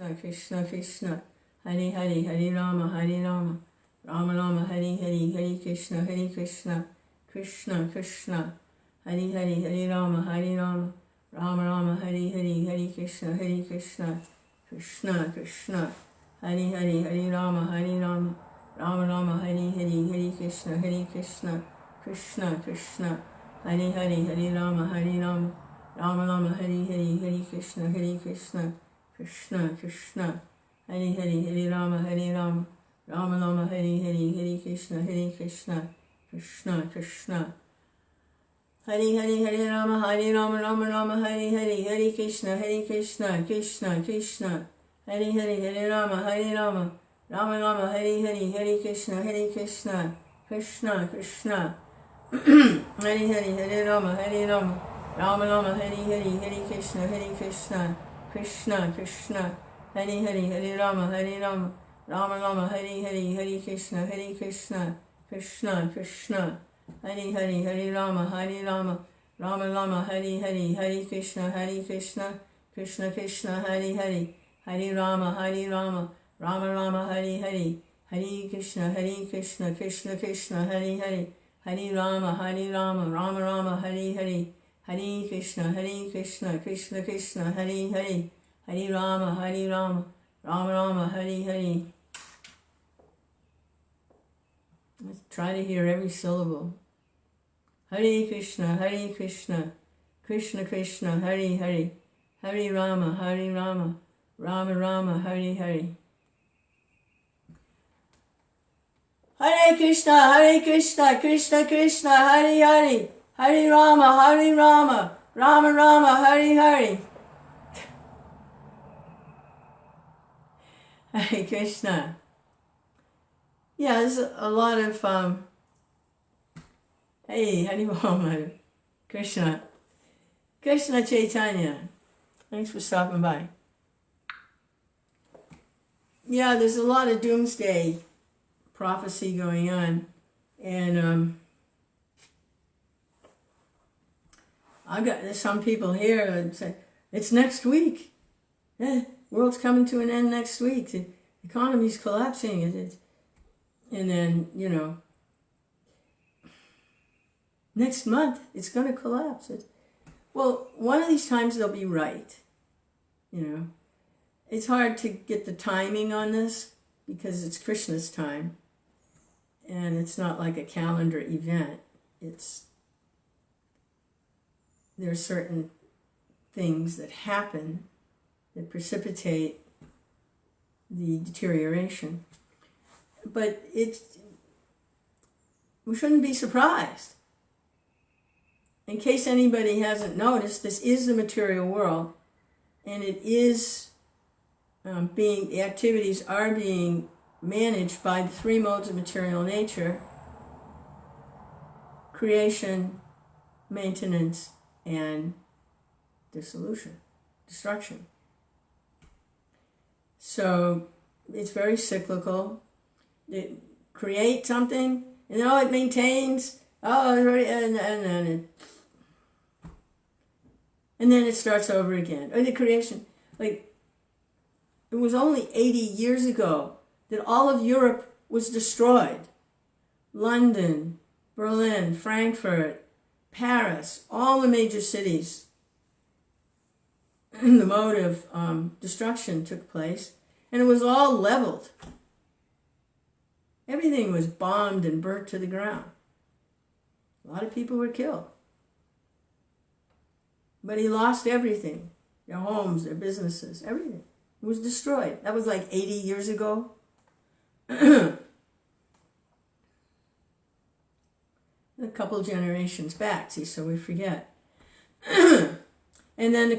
Krishna Krishna, Hare Hare, Hare Rama, Hare Rama, Rama Rama, Hare Hare, Hare Krishna, Hare Krishna, Krishna Krishna, Hare Hare, Hare Rama, Hare Rama, Rama Rama, Hare Hare, Hare Krishna, Hare Krishna, Krishna Krishna, Hare Hare, Hare Rama, Hare Rama, Rama Rama, Hare Hare, Hare Krishna, Hare Krishna, Krishna Krishna, Hare Hare, Hare Rama, Hare Rama, Rama Rama, Hare Hare, Hare Krishna, Hare Krishna, Krishna Krishna, Hare Hare, Hare Rama, Hare Rama, Rama Rama, Hare Hare, Hare Krishna, Hare Krishna, Krishna Krishna, Hare Hare, Hare Rama, Hare Rama, Rama Rama, Hare Hare, Hare Krishna, Hare Krishna, Krishna Krishna, Hare Hare, Hare Rama, Hare Rama, Rama Rama, Hare Hare, Hare Krishna, Hare Krishna, Krishna Krishna, Hare Hare, Hare Rama, Hare Rama, Rama Rama, Hare Hare, Hare Krishna, Hare Krishna, Krishna Krishna, Hare Hare, Hare Rama, Hare Rama, Rama Rama, Hare Hare, Hare Krishna, Hare Krishna, Krishna Krishna, Hare Hare, Hare Rama, Hare Rama, Rama Rama, Hare Hare, Hare Krishna, Hare Krishna, Krishna Krishna, Hare Hare, Hare Rama, Hare Rama, Rama Rama, Hare Hare, Hare Krishna, Hare Krishna, Krishna Krishna, Hare Hare, Hare Rama, Hare Rama, Rama Rama, Hare Hare, Hare Krishna, Hare Krishna, Krishna Krishna, Hare Hare, Hare Rama, Hare Rama, Rama Rama, Hare Hare. Let's try to hear every syllable. Hare Krishna, Hare Krishna, Krishna Krishna, Hare Hare, Hare Rama, Hare Rama, Rama Rama, Hare Hare. Hare Krishna, Hare Krishna, Krishna Krishna, Hare Hare, Hare Rama, Hare Rama, Rama Rama, Hare Hare. Hare Krishna. Yeah, there's a lot of, hey, Hare Krishna. Krishna Chaitanya. Thanks for stopping by. Yeah, there's a lot of doomsday prophecy going on. And I got some people here that say, it's next week. World's coming to an end next week. The economy's collapsing. And then, next month it's going to collapse. Well, one of these times they'll be right. It's hard to get the timing on this because it's Krishna's time. And it's not like a calendar event. There are certain things that happen that precipitate the deterioration. But we shouldn't be surprised. In case anybody hasn't noticed, this is the material world, and it is the activities are being managed by the three modes of material nature: creation, maintenance, and destruction. So it's very cyclical. It creates something, and it maintains, and then it starts over again. Or the creation, it was only 80 years ago that all of Europe was destroyed. London, Berlin, Frankfurt, Paris, all the major cities. The mode of destruction took place, and it was all leveled. Everything was bombed and burnt to the ground. A lot of people were killed. But he lost everything. Their homes, their businesses, everything. It was destroyed. That was like 80 years ago. A couple generations back, so we forget. And then a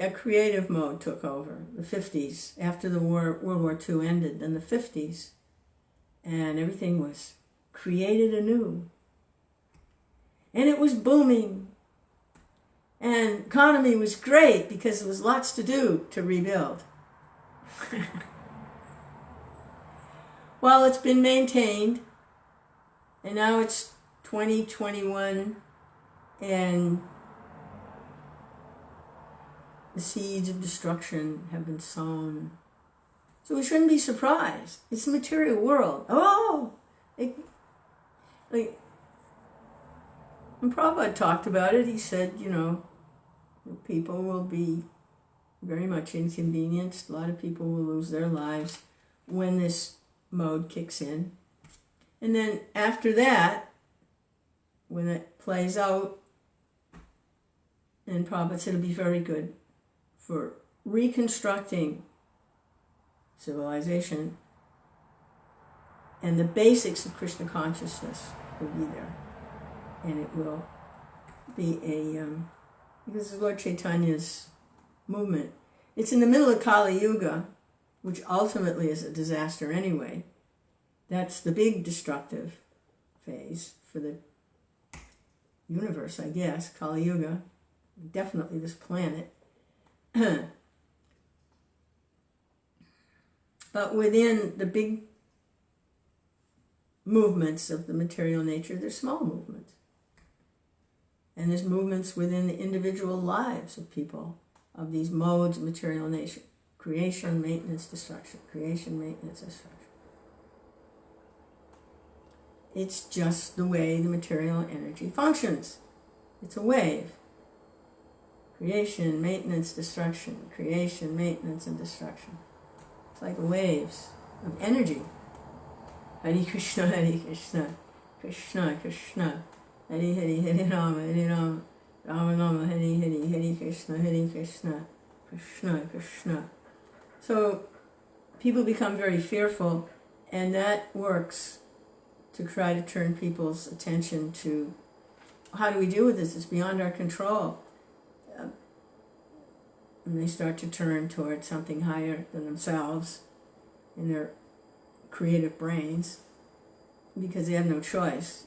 creative mode took over, the 50s, after the World War II ended, then the 50s. And everything was created anew. And it was booming. And economy was great because there was lots to do to rebuild. Well, it's been maintained. And now it's 2021. And the seeds of destruction have been sown. So we shouldn't be surprised. It's the material world. Oh! And Prabhupada talked about it. He said, people will be very much inconvenienced. A lot of people will lose their lives when this mode kicks in. And then after that, when it plays out, and Prabhupada said it'll be very good for reconstructing civilization, and the basics of Krishna consciousness will be there. And it will be because of Lord Chaitanya's movement. It's in the middle of Kali Yuga, which ultimately is a disaster anyway. That's the big destructive phase for the universe, I guess, Kali Yuga. Definitely this planet. But within the big movements of the material nature, there's small movements. And there's movements within the individual lives of people, of these modes of material nature. Creation, maintenance, destruction. Creation, maintenance, destruction. It's just the way the material energy functions. It's a wave. Creation, maintenance, destruction. Creation, maintenance, and destruction. It's like waves of energy. Hare Krishna, Hare Krishna, Krishna Krishna, Hare Hare, Hare Rama, Hare Rama, Rama Rama, Hare Hare, Hare Krishna, Krishna Krishna. So people become very fearful, and that works to try to turn people's attention to how do we deal with this? It's beyond our control. And they start to turn towards something higher than themselves in their creative brains because they have no choice.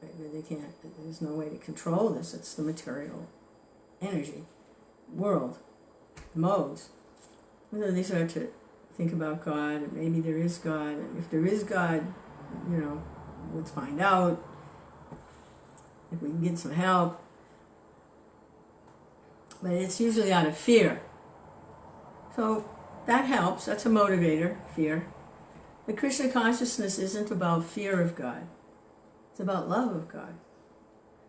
They can't, there's no way to control this. It's the material energy, world, modes. And then they start to think about God, and maybe there is God, and if there is God, let's find out if we can get some help. But it's usually out of fear. So that helps. That's a motivator, fear. But Krishna consciousness isn't about fear of God. It's about love of God.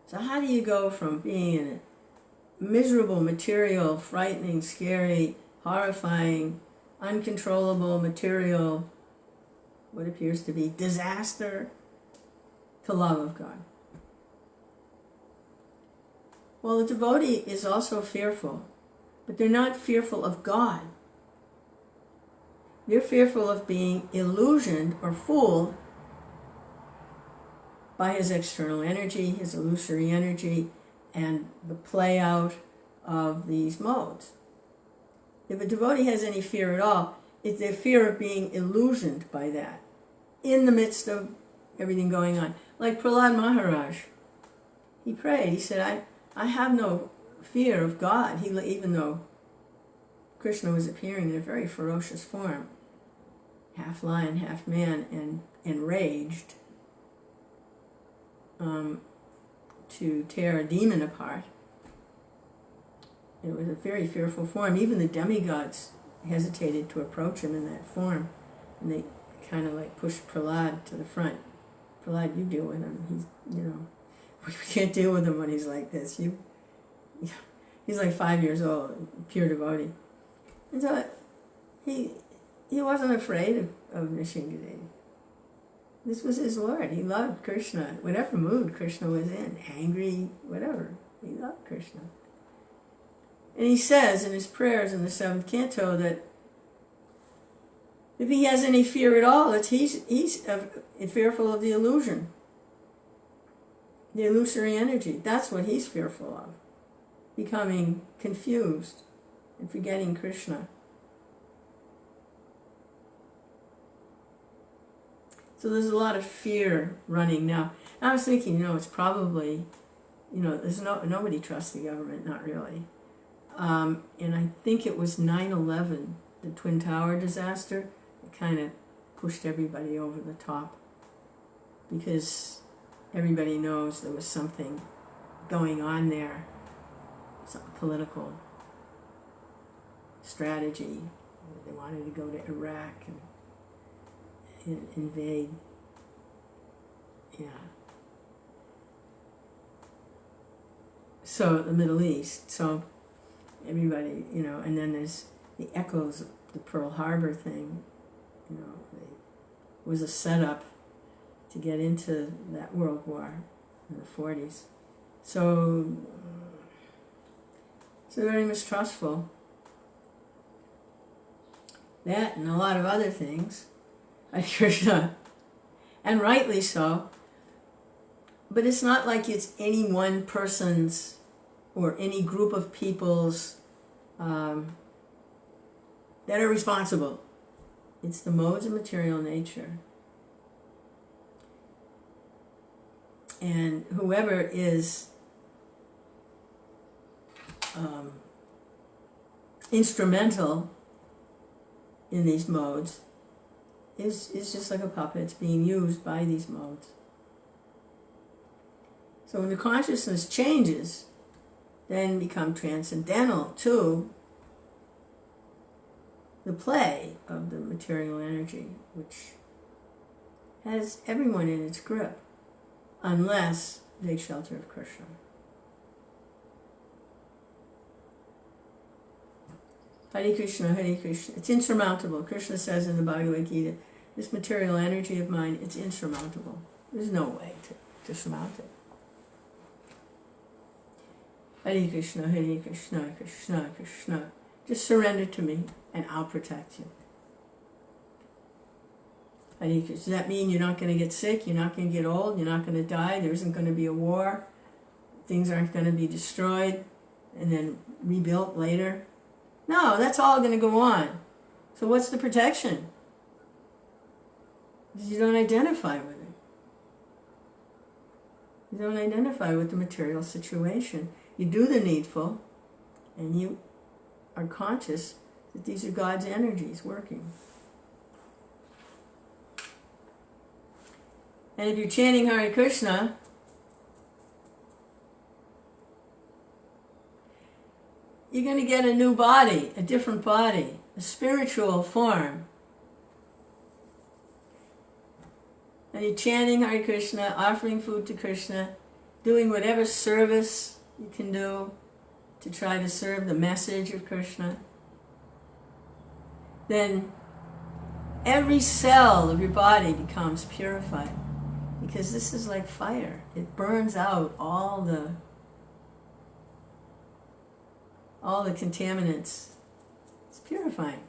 So how do you go from being in a miserable, material, frightening, scary, horrifying, uncontrollable, material, what appears to be disaster, to love of God? Well, the devotee is also fearful, but they're not fearful of God. They're fearful of being illusioned or fooled by his external energy, his illusory energy, and the play out of these modes. If a devotee has any fear at all, it's their fear of being illusioned by that in the midst of everything going on. Like Prahlad Maharaj, he prayed, he said, I have no fear of God, even though Krishna was appearing in a very ferocious form, half lion, half man, and enraged to tear a demon apart. It was a very fearful form. Even the demigods hesitated to approach him in that form, and they kind of like pushed Prahlad to the front. Prahlad, you deal with him. We can't deal with him when he's like this. He's like 5 years old, pure devotee. And so he wasn't afraid of Nishingadevi. This was his Lord. He loved Krishna. Whatever mood Krishna was in, angry, whatever, he loved Krishna. And he says in his prayers in the 7th canto that if he has any fear at all, he's fearful of the illusion. The illusory energy, that's what he's fearful of. Becoming confused and forgetting Krishna. So there's a lot of fear running now. And I was thinking, it's probably, there's nobody trusts the government, not really. And I think it was 9/11, the Twin Tower disaster, it kind of pushed everybody over the top. Because everybody knows there was something going on there, something political. strategy. They wanted to go to Iraq and invade. Yeah. So the Middle East. So everybody, and then there's the echoes of the Pearl Harbor thing. It was a setup to get into that World War in the 40s. So very mistrustful. That and a lot of other things. Hare Krishna. And rightly so. But it's not like it's any one person's or any group of people's that are responsible. It's the modes of material nature. And whoever is instrumental in these modes is just like a puppet. It's being used by these modes. So when the consciousness changes, then become transcendental to the play of the material energy, which has everyone in its grip, unless they take shelter of Krishna. Hare Krishna, Hare Krishna. It's insurmountable. Krishna says in the Bhagavad Gita, this material energy of mine, it's insurmountable. There's no way to surmount it. Hare Krishna, Hare Krishna, Krishna, Krishna. Just surrender to me and I'll protect you. Hare Krishna. Does that mean you're not going to get sick? You're not going to get old? You're not going to die? There isn't going to be a war? Things aren't going to be destroyed and then rebuilt later? No, that's all going to go on. So what's the protection? Because you don't identify with it. You don't identify with the material situation. You do the needful, and you are conscious that these are God's energies working. And if you're chanting Hare Krishna, you're going to get a new body, a different body, a spiritual form. And you're chanting Hare Krishna, offering food to Krishna, doing whatever service you can do to try to serve the message of Krishna. Then every cell of your body becomes purified. Because this is like fire. It burns out all the contaminants. It's purifying.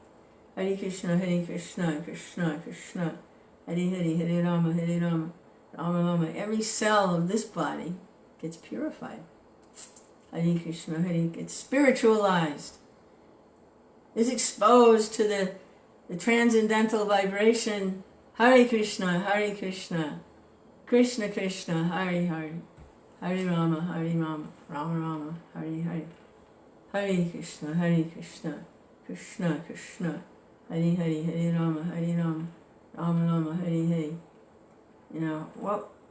Hare Krishna, Hare Krishna, Krishna, Krishna, Hare Hare, Hare Rama, Hare Rama, Rama Rama. Every cell of this body gets purified. Hare Krishna, Hare, gets spiritualized. Is exposed to the transcendental vibration. Hare Krishna, Hare Krishna, Krishna Krishna, Hare Hare, Hare Rama, Hare Rama, Rama Rama, Hare Hare. Hare Krishna, Hare Krishna, Krishna Krishna, Hare Hare, Hare Rama, Hare Rama, Rama Rama, Hare Hare.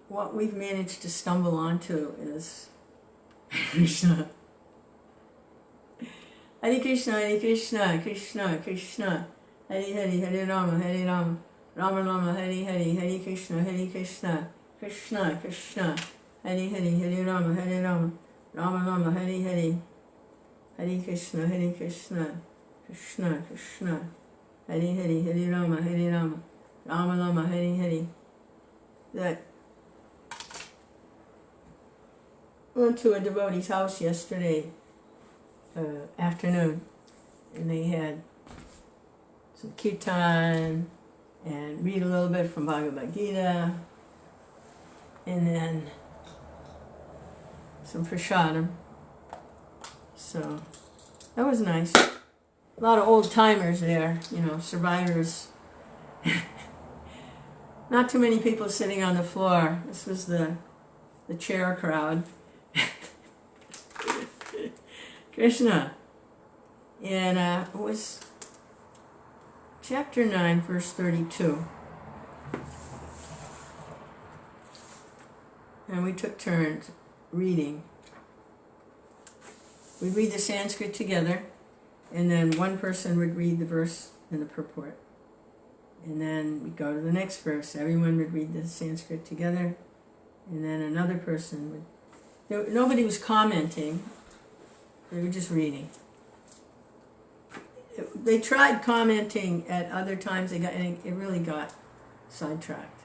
What we've managed to stumble onto is Krishna. Hare Krishna, Hare Krishna, Krishna Krishna, Hare Hare, Hare Rama, Hare Rama, Rama Rama, Hare Hare, Hare Krishna, Krishna Krishna, Hare Hare, Hare Rama, Hare Rama, Rama Rama, Hare Hare. Hare Krishna, Hare Krishna, Krishna Krishna, Hare Hare, Hare Rama, Hare Rama, Rama Rama, Hare Hare. That I went to a devotee's house yesterday afternoon, and they had some kirtan and read a little bit from Bhagavad Gita, and then some prasadam. So that was nice. A lot of old timers there, survivors. Not too many people sitting on the floor. This was the chair crowd. Krishna. And it was chapter 9, verse 32. And we took turns reading. We read the Sanskrit together, And then one person would read the verse and the purport. And then we'd go to the next verse. Everyone would read the Sanskrit together. And then another person would... Nobody was commenting. They were just reading. They tried commenting at other times. It really got sidetracked.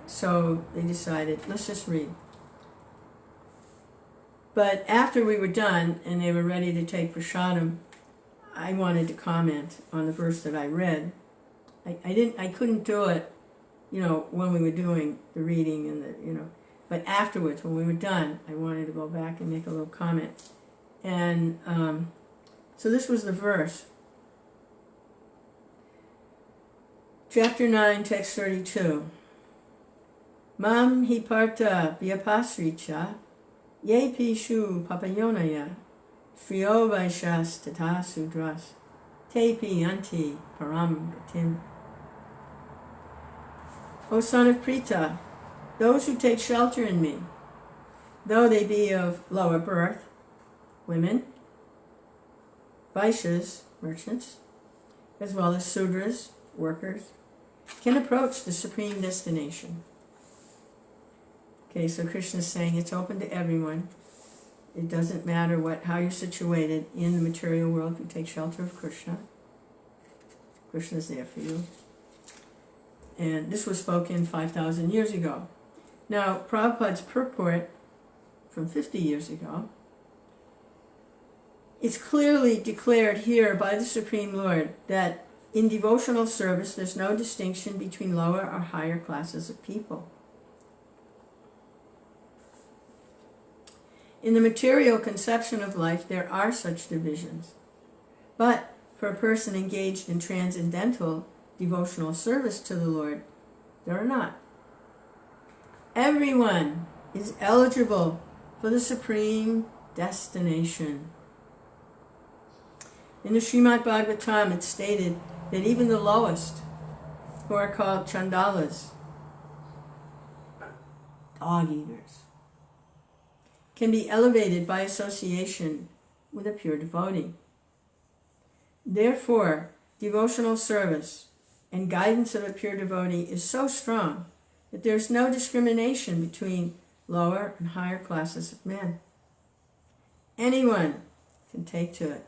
So they decided, let's just read. But after we were done and they were ready to take prasadam, I wanted to comment on the verse that I read. I couldn't do it, when we were doing the reading and but afterwards, when we were done, I wanted to go back and make a little comment. And so this was the verse. Chapter 9, text 32. Mam hi parta vyapasricha ye pishu papayonaya shriyo vaishas tata sudras te pi anti param gatim. O son of Prita, those who take shelter in me, though they be of lower birth, women, Vaishyas, merchants, as well as Sudras, workers, can approach the supreme destination. Okay, so Krishna is saying it's open to everyone. It doesn't matter how you're situated in the material world. If you take shelter of Krishna, Krishna is there for you. And this was spoken 5,000 years ago. Now, Prabhupada's purport from 50 years ago, it's clearly declared here by the Supreme Lord that in devotional service there's no distinction between lower or higher classes of people. In the material conception of life, there are such divisions. But for a person engaged in transcendental devotional service to the Lord, there are not. Everyone is eligible for the supreme destination. In the Srimad Bhagavatam, it's stated that even the lowest, who are called chandalas, dog eaters, can be elevated by association with a pure devotee. Therefore, devotional service and guidance of a pure devotee is so strong that there is no discrimination between lower and higher classes of men. Anyone can take to it.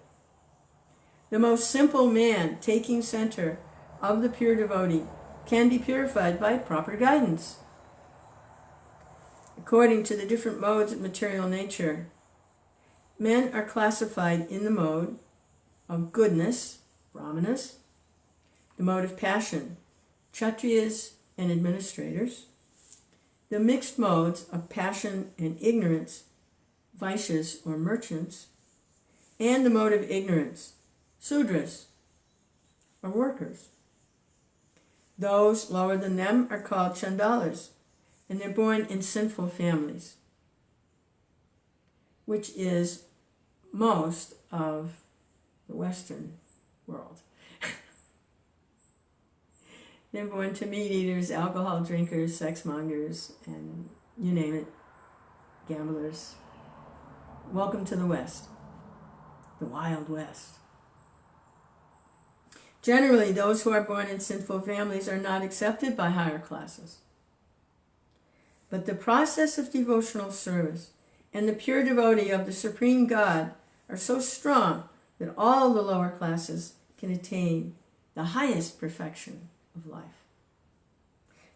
The most simple man taking center of the pure devotee can be purified by proper guidance. According to the different modes of material nature, men are classified in the mode of goodness, brahmanas, the mode of passion, kshatriyas and administrators, the mixed modes of passion and ignorance, vaishyas or merchants, and the mode of ignorance, sudras or workers. Those lower than them are called chandalas, and they're born in sinful families, which is most of the Western world. They're born to meat eaters, alcohol drinkers, sex mongers, and you name it, gamblers. Welcome to the West, the Wild West. Generally, those who are born in sinful families are not accepted by higher classes. But the process of devotional service and the pure devotee of the Supreme God are so strong that all the lower classes can attain the highest perfection of life.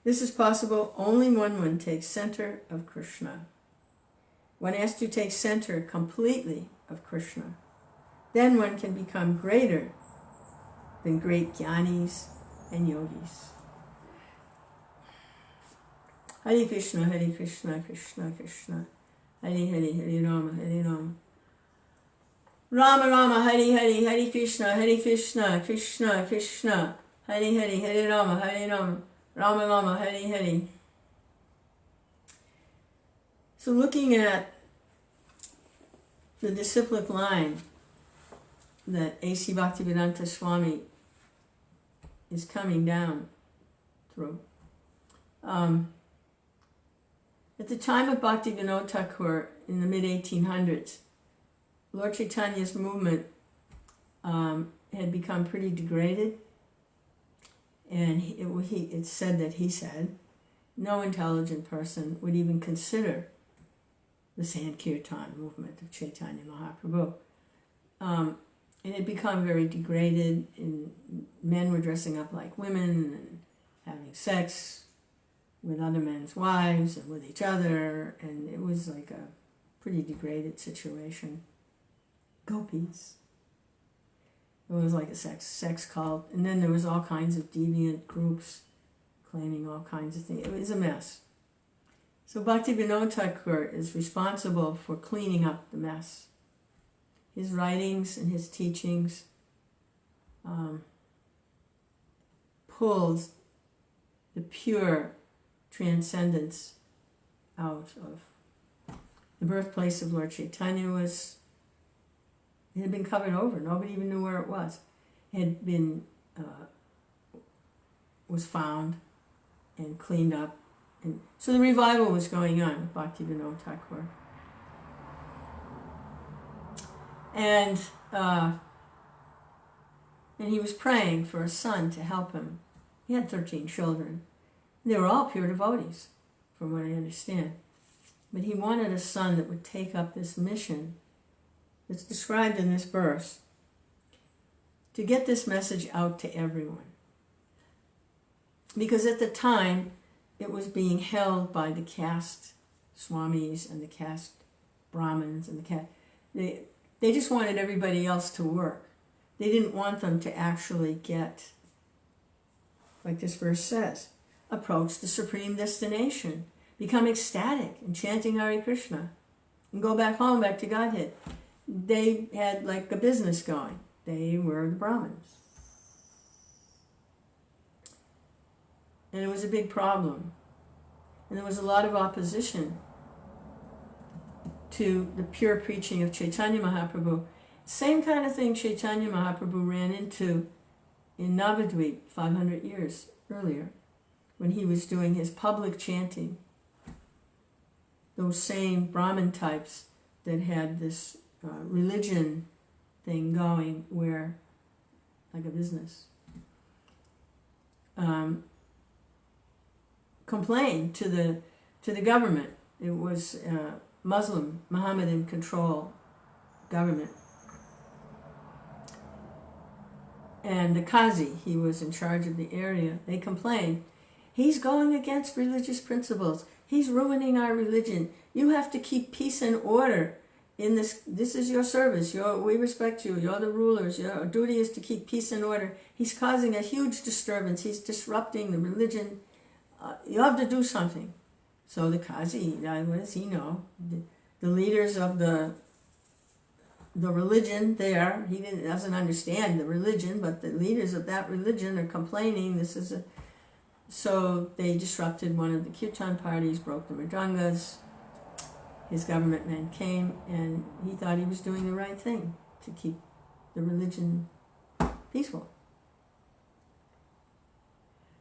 This is possible only when one takes center of Krishna. One has to take center completely of Krishna. Then one can become greater than great jnanis and yogis. Hare Krishna, Krishna Krishna, Hare Hare, Hare Rama, Hare Rama. Rama Rama, Hare Hare, Hare Krishna, Krishna Krishna, Hare Hare, Hare Rama, Hare Rama, Rama Rama, Hare Hare. So looking at the disciplic line that A.C. Bhaktivedanta Swami is coming down through. At the time of Bhaktivinoda Thakur in the mid-1800s, Lord Chaitanya's movement had become pretty degraded, and it's said that he said no intelligent person would even consider the Sankirtan movement of Chaitanya Mahaprabhu. It had become very degraded, and men were dressing up like women and having sex with other men's wives and with each other, and it was like a pretty degraded situation. Gopis. It was like a sex cult, and then there was all kinds of deviant groups claiming all kinds of things. It was a mess. So Bhaktivinoda Thakur is responsible for cleaning up the mess. His writings and his teachings pulls the pure transcendence out of the birthplace of Lord Chaitanya. It had been covered over. Nobody even knew where it was. It had been was found and cleaned up, and so the revival was going on with Bhaktivinoda Thakur. And he was praying for a son to help him. He had 13 children. They were all pure devotees, from what I understand. But he wanted a son that would take up this mission that's described in this verse, to get this message out to everyone. Because at the time, it was being held by the caste swamis and the caste brahmins and the caste. They just wanted everybody else to work. They didn't want them to actually get, like this verse says, approach the supreme destination, become ecstatic and chanting Hare Krishna, and go back home, back to Godhead. They had like a business going. They were the Brahmins. And it was a big problem. And there was a lot of opposition to the pure preaching of Chaitanya Mahaprabhu. Same kind of thing Chaitanya Mahaprabhu ran into in Navadvip 500 years earlier, when he was doing his public chanting. Those same Brahmin types that had this religion thing going, where, like a business, complained to the government. It was Muslim, Mohammedan control government. And the Qazi, he was in charge of the area, they complained, he's going against religious principles. He's ruining our religion. You have to keep peace and order in this. This is your service. We respect you. You're the rulers. Your duty is to keep peace and order. He's causing a huge disturbance. He's disrupting the religion. You have to do something. So the Qazi, what does he know? The leaders of the religion there, doesn't understand the religion, but the leaders of that religion are complaining. So they disrupted one of the kirtan parties, broke the mridangas. His government men came, and he thought he was doing the right thing to keep the religion peaceful.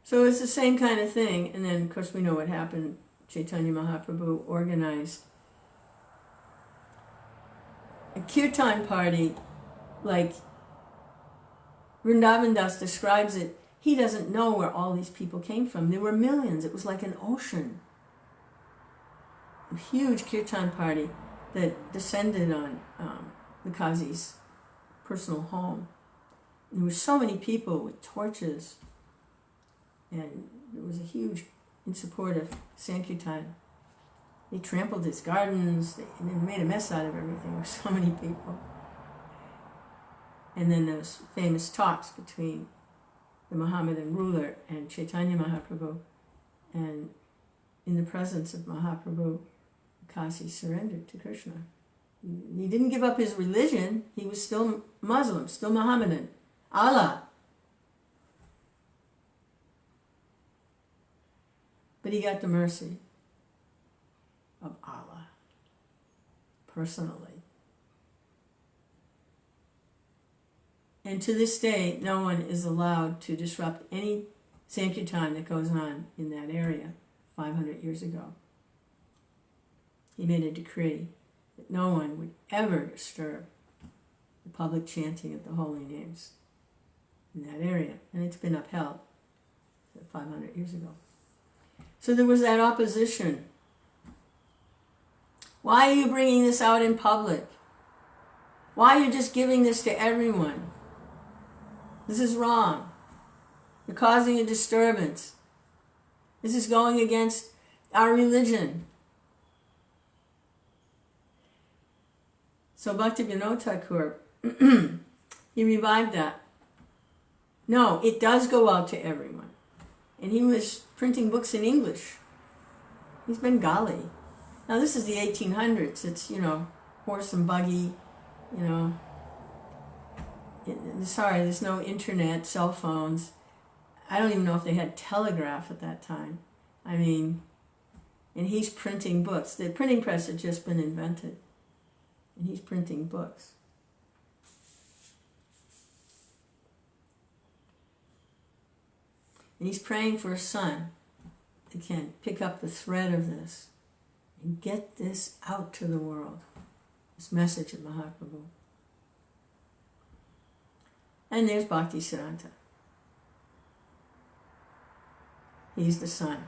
So it's the same kind of thing. And then, of course, we know what happened. Chaitanya Mahaprabhu organized a kirtan party, like Vrindavan Das describes it. He doesn't know where all these people came from. There were millions. It was like an ocean. A huge kirtan party that descended on the Qazi's personal home. There were so many people with torches, and it was a huge in support of Sankirtan. They trampled his gardens, they made a mess out of everything. There were so many people. And then those famous talks between the Mohammedan ruler and Chaitanya Mahaprabhu, and in the presence of Mahaprabhu, Kasi surrendered to Krishna. He didn't give up his religion. He was still Muslim, still Mohammedan. Allah. But he got the mercy of Allah personally. And to this day, no one is allowed to disrupt any Sankirtan that goes on in that area 500 years ago. He made a decree that no one would ever disturb the public chanting of the holy names in that area. And it's been upheld 500 years ago. So there was that opposition. Why are you bringing this out in public? Why are you just giving this to everyone? This is wrong. You're causing a disturbance. This is going against our religion. So Bhaktivinoda Thakur, he revived that. No, it does go out to everyone. And he was printing books in English. He's Bengali. Now this is the 1800s. It's, horse and buggy, Sorry, there's no internet, cell phones. I don't even know if they had telegraph at that time. And he's printing books. The printing press had just been invented. And he's printing books. And he's praying for a son that can pick up the thread of this and get this out to the world, this message of Mahaprabhu. And there's Bhaktisiddhanta. He's the son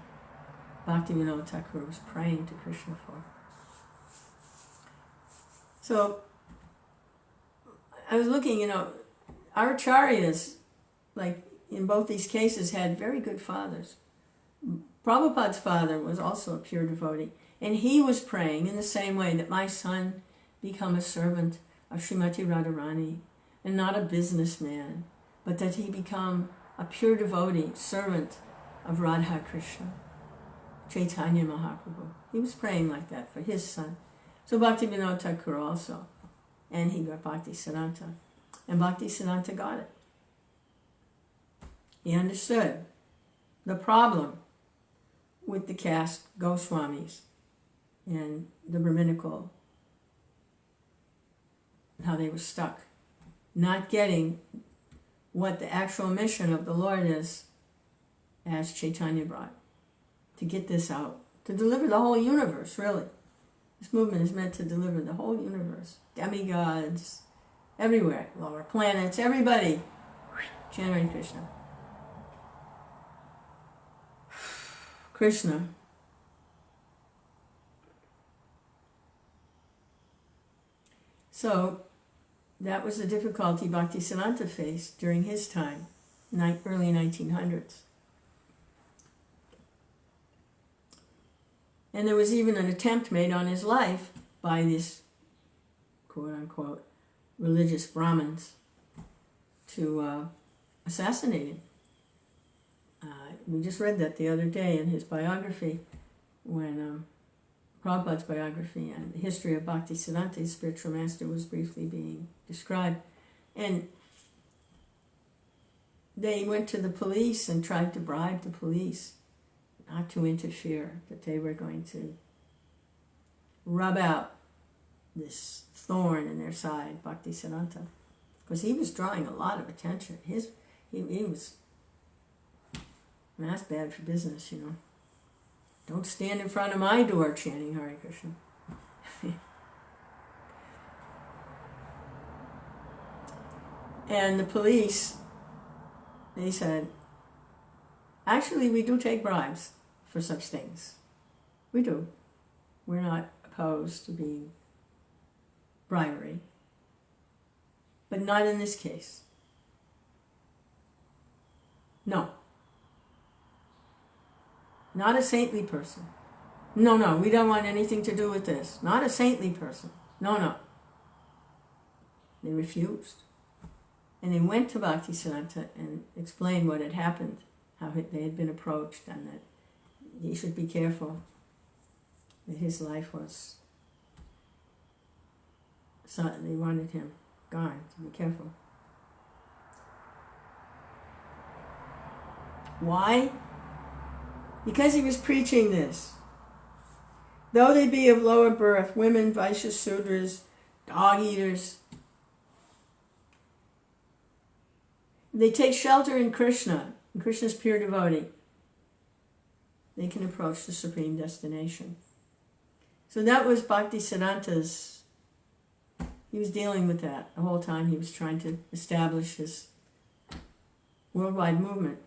Bhaktivinoda Thakur was praying to Krishna for. So, I was looking, our acharyas, like in both these cases, had very good fathers. Prabhupada's father was also a pure devotee, and he was praying in the same way that my son become a servant of Srimati Radharani, and not a businessman, but that he become a pure devotee, servant of Radha Krishna, Chaitanya Mahaprabhu. He was praying like that for his son. So Bhaktivinoda Thakur also, and he got Bhaktisiddhanta, and Bhaktisiddhanta got it. He understood the problem with the caste Goswamis and the Brahminical, how they were stuck, not getting what the actual mission of the Lord is, as Chaitanya brought, to get this out, to deliver the whole universe, really. This movement is meant to deliver the whole universe. Demigods, everywhere, lower planets, everybody. Chant Hare Krishna. Krishna. So, that was the difficulty Bhaktisiddhanta faced during his time, early 1900s. And there was even an attempt made on his life by these quote-unquote religious Brahmins to assassinate him. We just read that the other day in his biography, when Prabhupada's biography and the history of Bhaktisiddhanta, his spiritual master, was briefly being described. And they went to the police and tried to bribe the police not to interfere, that they were going to rub out this thorn in their side, Bhaktisiddhanta, because he was drawing a lot of attention. He was, that's bad for business, Don't stand in front of my door chanting Hare Krishna. And the police, they said, actually, we do take bribes for such things. We do. We're not opposed to being bribery. But not in this case. No. Not a saintly person. No, we don't want anything to do with this. Not a saintly person. No. They refused. And they went to Bhaktisiddhanta and explained what had happened, how they had been approached, and that he should be careful, that his life was, so they wanted him gone, to be careful. Why? Because he was preaching this. Though they be of lower birth, women, Vaishya Sudras, dog eaters, they take shelter in Krishna, and Krishna's pure devotee, they can approach the supreme destination. So that was Bhaktisiddhanta's He was dealing with that the whole time he was trying to establish his worldwide movement.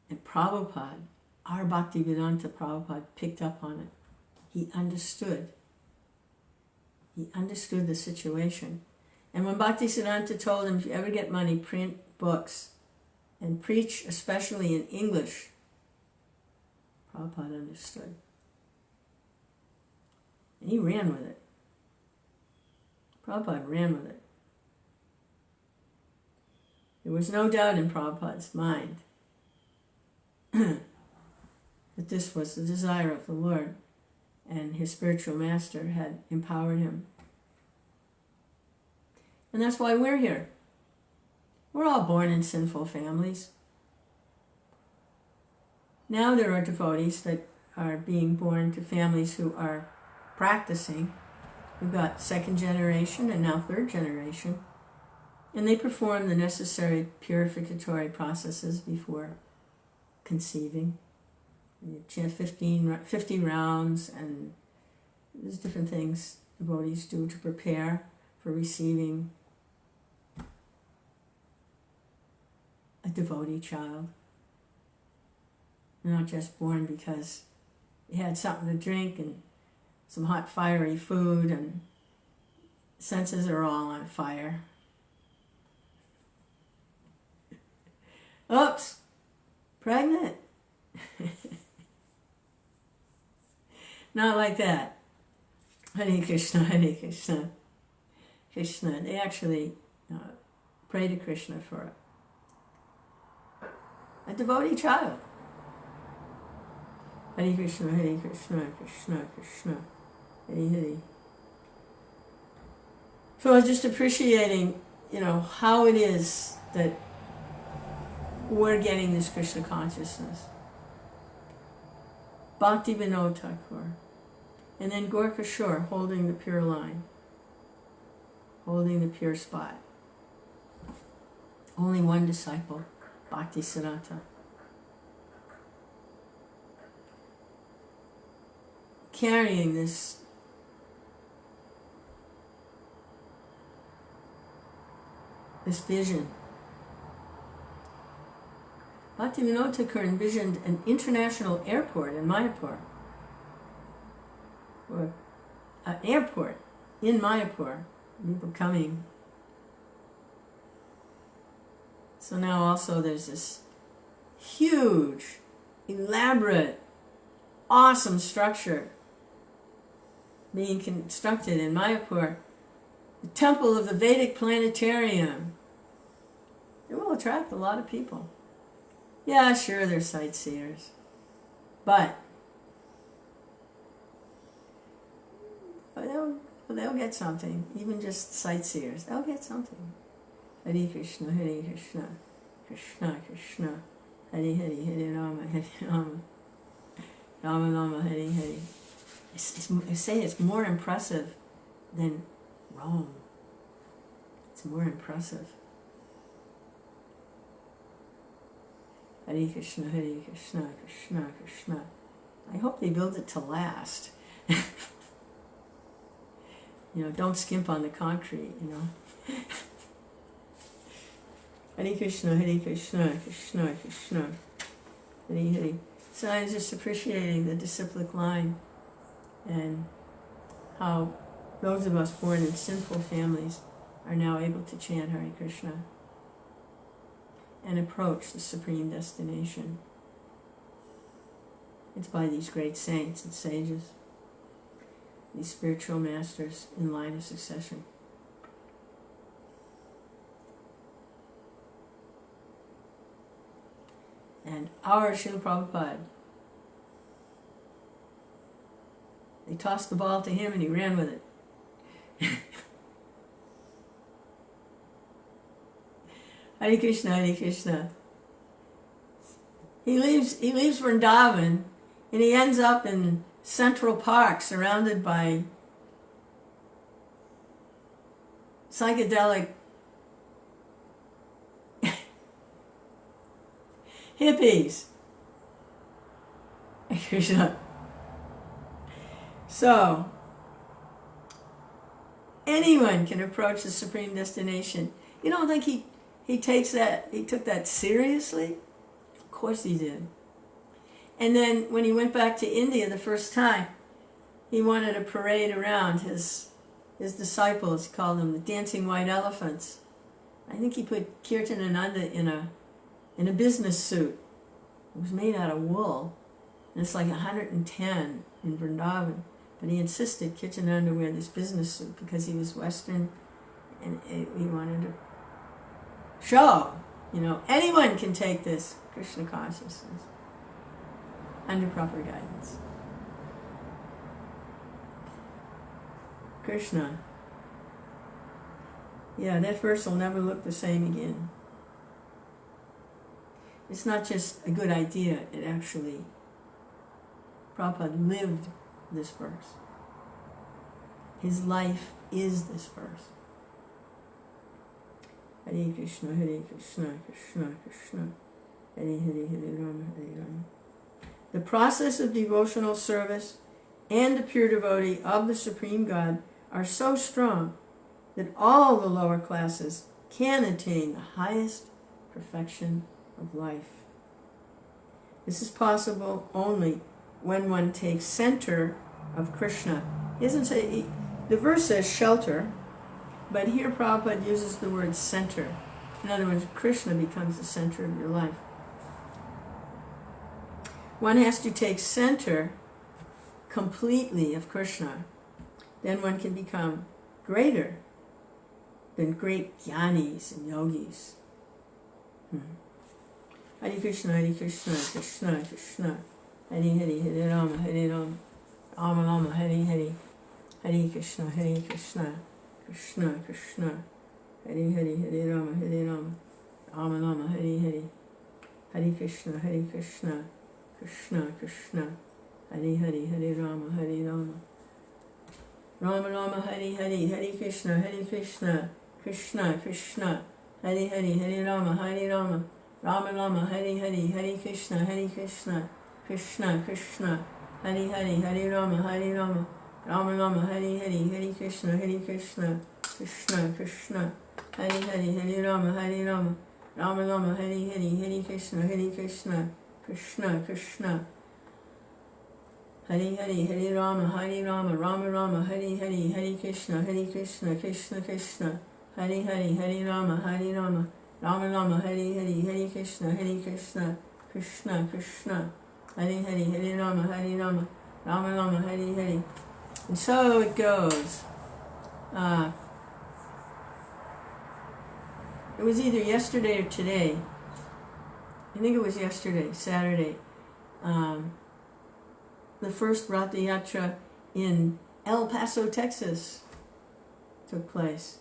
And Prabhupada, our Bhaktivedanta Prabhupada, picked up on it. He understood. He understood the situation. And when Bhaktisiddhanta told him, if you ever get money, print books and preach, especially in English, Prabhupada understood. And he ran with it. Prabhupada ran with it. There was no doubt in Prabhupada's mind that this was the desire of the Lord, and his spiritual master had empowered him. And that's why we're here. We're all born in sinful families. Now there are devotees that are being born to families who are practicing. We've got second generation and now third generation. And they perform the necessary purificatory processes before conceiving. You chant 50 rounds, and there's different things devotees do to prepare for receiving a devotee child. They're not just born because they had something to drink and some hot fiery food and senses are all on fire. Oops, pregnant. Not like that. Hare Krishna, Hare Krishna, Krishna. They actually pray to Krishna for a devotee child. Hare Krishna, Hare Krishna, Krishna Krishna, Hare Hare. So I was just appreciating, how it is that we're getting this Krishna consciousness. Bhakti Vinod Thakur. And then Gorkha Shore holding the pure line. Holding the pure spot. Only one disciple, Bhakti Siddhanta. Carrying this vision. Bhakti Vinod Thakur envisioned an international airport in Mayapur. Or an airport in Mayapur. People coming. So now also there's this huge, elaborate, awesome structure being constructed in Mayapur. The temple of the Vedic planetarium. It will attract a lot of people. Yeah, sure, they're sightseers. But they'll get something. Even just sightseers, they'll get something. Hare Krishna, Hare Krishna, Krishna Krishna, Hare Hare, Hare Rama, Hare Rama, Rama Rama, Hare Hare. I say it's more impressive than Rome. It's more impressive. Hare Krishna, Hare Krishna, Krishna Krishna. I hope they build it to last. Don't skimp on the concrete, Hare Krishna, Hare Krishna, Krishna Krishna, Hare Hare. So I was just appreciating the disciplic line and how those of us born in sinful families are now able to chant Hare Krishna and approach the supreme destination. It's by these great saints and sages, these spiritual masters in line of succession. And our Srila Prabhupada, they tossed the ball to him and he ran with it. Hare Krishna, Hare Krishna. He leaves Vrindavan and he ends up in Central Park surrounded by psychedelic hippies. Krishna. So, anyone can approach the supreme destination. You don't think he took that seriously? Of course he did. And then when he went back to India the first time, he wanted to parade around his disciples, he called them the dancing white elephants. I think he put Kirtanananda in a business suit. It was made out of wool. And it's like 110 in Vrindavan. But he insisted Kirtanananda wear this business suit because he was Western and he wanted to show, anyone can take this Krishna consciousness under proper guidance. Krishna. Yeah, that verse will never look the same again. It's not just a good idea, it actually, Prabhupada lived this verse. His life is this verse. Hare Krishna, Krishna Krishna, Hare Hare, Hare Rama, Hare Rama. The process of devotional service and the pure devotee of the Supreme God are so strong that all the lower classes can attain the highest perfection of life. This is possible only when one takes center of Krishna. He doesn't say, the verse says shelter, but here Prabhupada uses the word center. In other words, Krishna becomes the center of your life. One has to take center completely of Krishna. Then one can become greater than great jnanis and yogis. Hare Krishna, Krishna Krishna, Hare Hare, Hare Rama, Hare Rama, Rama Rama, Hare Hare, Hare Krishna, Krishna Krishna, Hare Hare, Hare Rama, Hare Rama, Rama Rama, Hare Hare, Hare Krishna, Krishna Krishna, Hare Hare, Hare Rama, Hare Rama, Rama Rama, Hare Hare, Hare Krishna, Krishna Krishna, Hare Hare, Hare Rama, Hare Rama, Rama Rama, Hare Hare, Hare Krishna, Krishna Krishna, Hare Hare, Hare Rama, Hare Rama, Rama Rama, Hare Hare, Hare Krishna, Krishna Krishna, Hare Hare, Hare Rama, Hare Rama, Rama Rama, Hare Hare, Hare Krishna, Krishna Krishna, Hare Hare, Hare Rama, Hare Rama, Rama Rama, Hare Hare, Hare Krishna, Krishna Krishna, Hare Hare, Hare Rama, Hare Rama, Rama Rama, Hare Hare, Hare Krishna, Krishna Krishna, Hare Hare, Hare Rama, Hare Rama, Rama Rama, Hare Hare. And so it goes. It was either yesterday or today. I think it was yesterday, Saturday. The first Ratha Yatra in El Paso, Texas took place.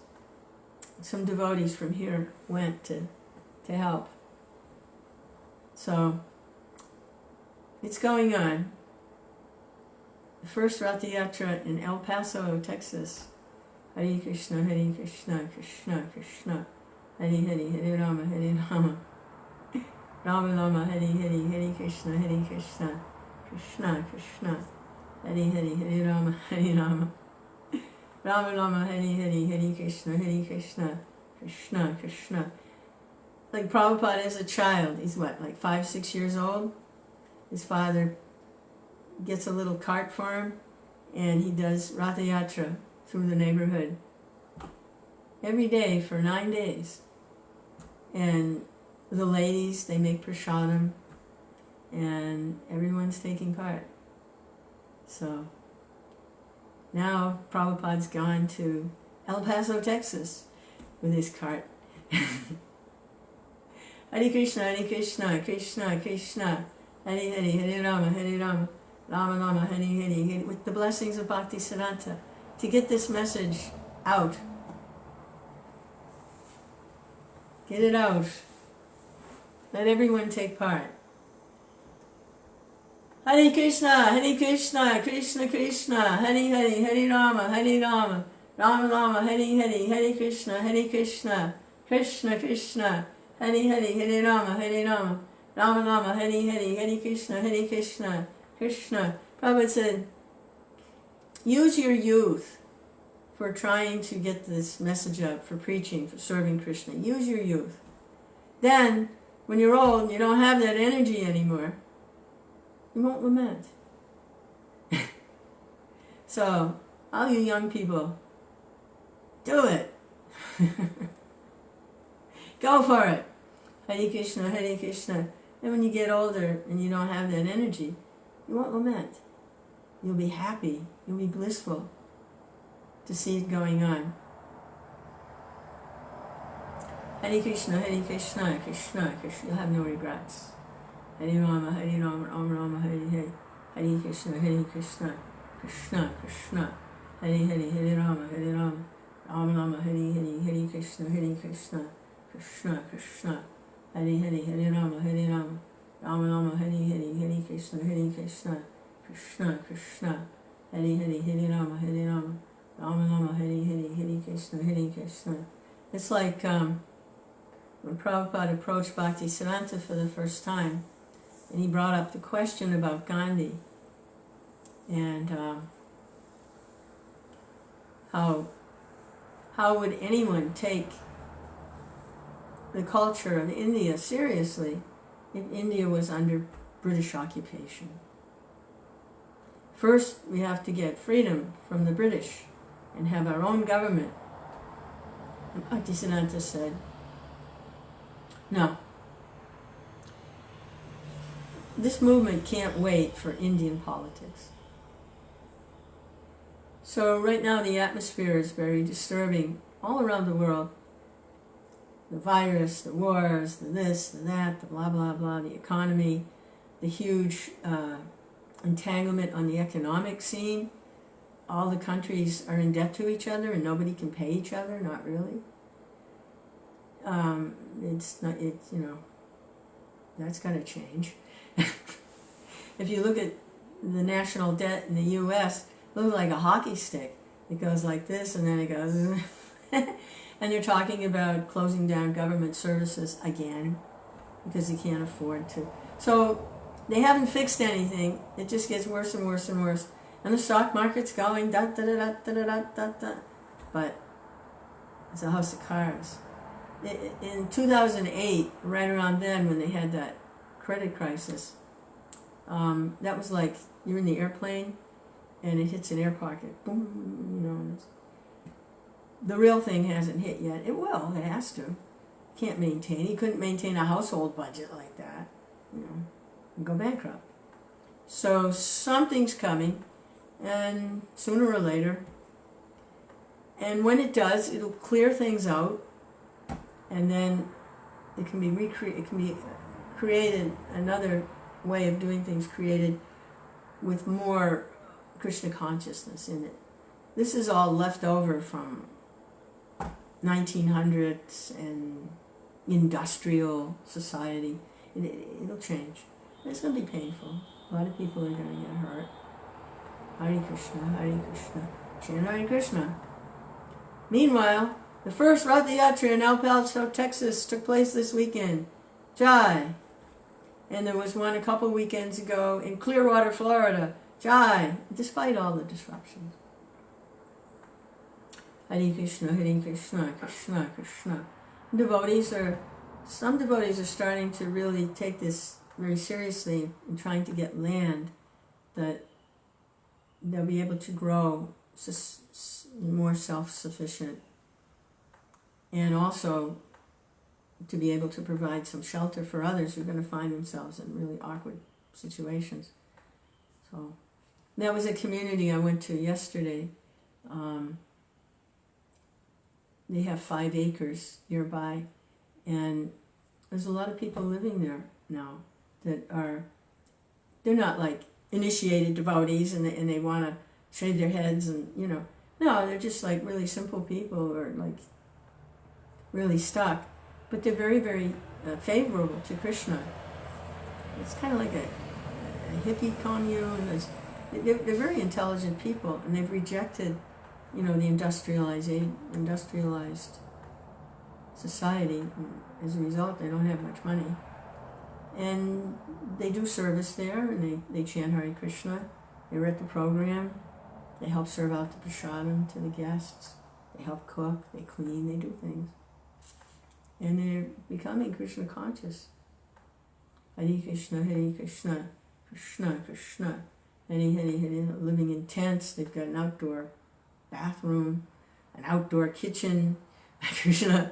Some devotees from here went to help. So it's going on. The first Ratha Yatra in El Paso, Texas. Hare Krishna, Krishna Krishna, Hare Hare, Hare Rama, Hare Rama, Rama Rama, Hare Hare, Hare Krishna, Krishna Krishna, Hare Hare, Hare Rama, Hare Rama, Rama Rama, Hare Hare, Hare Krishna, Krishna Krishna. Like Prabhupada as a child, he's what, like 5-6 years old? His father gets a little cart for him, and he does Ratha Yatra through the neighborhood every day for 9 days. And the ladies, they make prasadam, and everyone's taking part. So now Prabhupada's gone to El Paso, Texas with his cart. Hare Krishna, Krishna Krishna, Hare Hare, Hare Rama, Rama Rama, Hare Hare, with the blessings of Bhakti Siddhanta, to get this message out. Get it out. Let everyone take part. Hare Krishna, Krishna Krishna, Hare Hare, Hare Rama, Rama Rama, Hare Hare, Hare Krishna, Krishna Krishna, Hare Hare, Hare Rama, Rama Rama, Hare Hare, Hare Krishna, Krishna. Prabhupada said, use your youth for trying to get this message out, for preaching, for serving Krishna. Use your youth. Then, when you're old and you don't have that energy anymore, you won't lament. So, all you young people, do it. Go for it. Hare Krishna, Hare Krishna. And when you get older and you don't have that energy, you won't lament. You'll be happy. You'll be blissful to see it going on. Hare Krishna, Krishna, Krishna. You'll have no regrets. Hare Rama, Rama Rama, Hare Hare. Hare Krishna, Krishna, Krishna, Krishna. Hare Hare, Hare Rama, Rama Rama, Hare Hare. Hare Krishna, Krishna, Krishna, Krishna. Hare Hare, Hare Rama, Rama Rama, Hare Hare. Hare Krishna, Krishna, Krishna, Krishna. Hare Hare, Hare Rama, Rama Rama, Hare Hare. Hare Krishna, Krishna. It's like when Prabhupada approached Bhaktisiddhanta for the first time, and he brought up the question about Gandhi and how would anyone take the culture of India seriously if India was under British occupation. First, we have to get freedom from the British and have our own government. And Bhaktisiddhanta said, no, this movement can't wait for Indian politics. So right now the atmosphere is very disturbing all around the world. The virus, the wars, the this, the that, the blah, blah, blah, the economy, the huge entanglement on the economic scene. All the countries are in debt to each other and nobody can pay each other, not really. That's got to change. If you look at the national debt in the U.S., it looks like a hockey stick. It goes like this and then it goes... And they're talking about closing down government services again because they can't afford to. So they haven't fixed anything. It just gets worse and worse and worse. And the stock market's going da da da da da da da da. But it's a house of cards. In 2008, right around then when they had that credit crisis, that was like you're in the airplane and it hits an air pocket. Boom, the real thing hasn't hit yet. It will. It has to. Can't maintain. He couldn't maintain a household budget like that. And go bankrupt. So something's coming, and sooner or later. And when it does, it'll clear things out, and then it can be recreated. It can be created. Another way of doing things created with more Krishna consciousness in it. This is all left over from 1900s and industrial society. It'll change. It's going to be painful. A lot of people are going to get hurt. Hare Krishna, Hare Krishna, chant Hare Krishna. Meanwhile, the first Rath Yatra in El Paso, Texas took place this weekend. Jai. And there was one a couple weekends ago in Clearwater, Florida. Jai. Despite all the disruptions. Hare Krishna, Krishna, Krishna. Some devotees are starting to really take this very seriously and trying to get land that they'll be able to grow more self-sufficient and also to be able to provide some shelter for others who are going to find themselves in really awkward situations. So that was a community I went to yesterday. They have 5 acres nearby, and there's a lot of people living there now they're not like initiated devotees and they want to shave their heads and, no, they're just like really simple people or like really stuck, but they're very, very favorable to Krishna. It's kind of like a hippie commune. They're very intelligent people, and they've rejected the industrialized society. And as a result, they don't have much money. And they do service there, and they chant Hare Krishna. They read the program. They help serve out the prasadam to the guests. They help cook, they clean, they do things. And they're becoming Krishna conscious. Hare Krishna, Krishna Krishna, Hare Hare Hare, living in tents. They've got an outdoor bathroom, an outdoor kitchen. Krishna.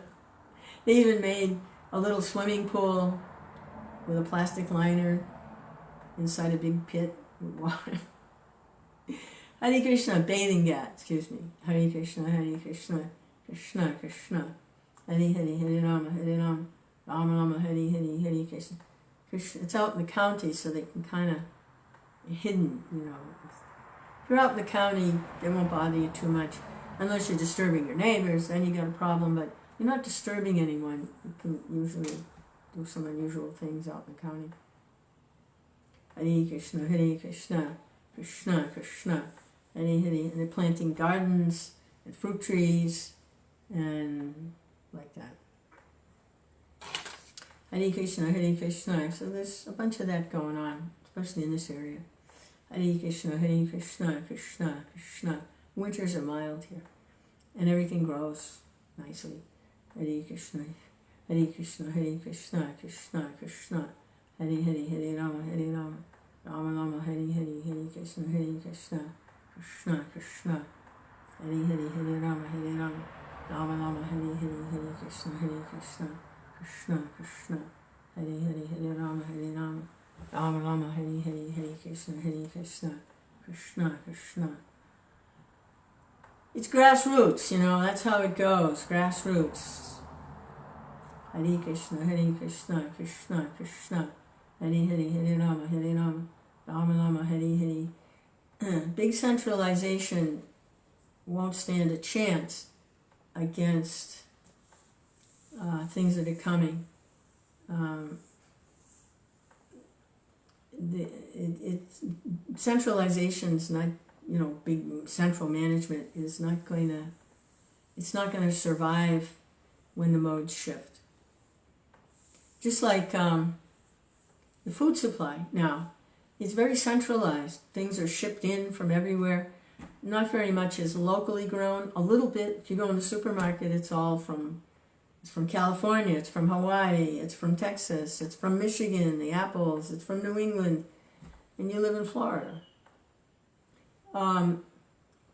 They even made a little swimming pool with a plastic liner inside a big pit with water. Hare Krishna, bathing gat, excuse me. Hare Krishna, Krishna Krishna, Hare Hare, Hare Rama, Rama Rama, Hare Hare, Hare Krishna. Krishna. It's out in the county, so they can kind of hidden, you know. If you're out in the county, they won't bother you too much. Unless you're disturbing your neighbors, then you got a problem, but you're not disturbing anyone. You can usually do some unusual things out in the county. Hare Krishna, Krishna Krishna, Hare Hare. And they're planting gardens and fruit trees and like that. Hare Krishna, Krishna. So there's a bunch of that going on, especially in this area. Hare Krishna, Krishna Krishna. Winters are mild here, and everything grows nicely. Hare Krishna, Krishna Krishna Krishna, Hare Hare, Hare Rama, Rama Rama, Hare Hare, Hare Krishna, Krishna Krishna, Hare Hare, Hare Rama, Rama Rama, Hare Hare, Hare Krishna, Krishna Krishna, Hare Hare, Hare Rama, Rama Rama, Hare Hare, Hare Krishna, Krishna Krishna. It's grassroots, you know, that's how it goes, grassroots. Hare Krishna, Krishna Krishna, Hare Hare, Hare Rama, Rama Rama, Hare Hare. Big centralization won't stand a chance against things that are coming. Centralization's not, you know, big central management is not going to, it's not going to survive when the modes shift. Just like the food supply now, it's very centralized. Things are shipped in from everywhere. Not very much is locally grown. A little bit. If you go in the supermarket, it's all from California, it's from Hawaii, it's from Texas, it's from Michigan, the apples, it's from New England, and you live in Florida. And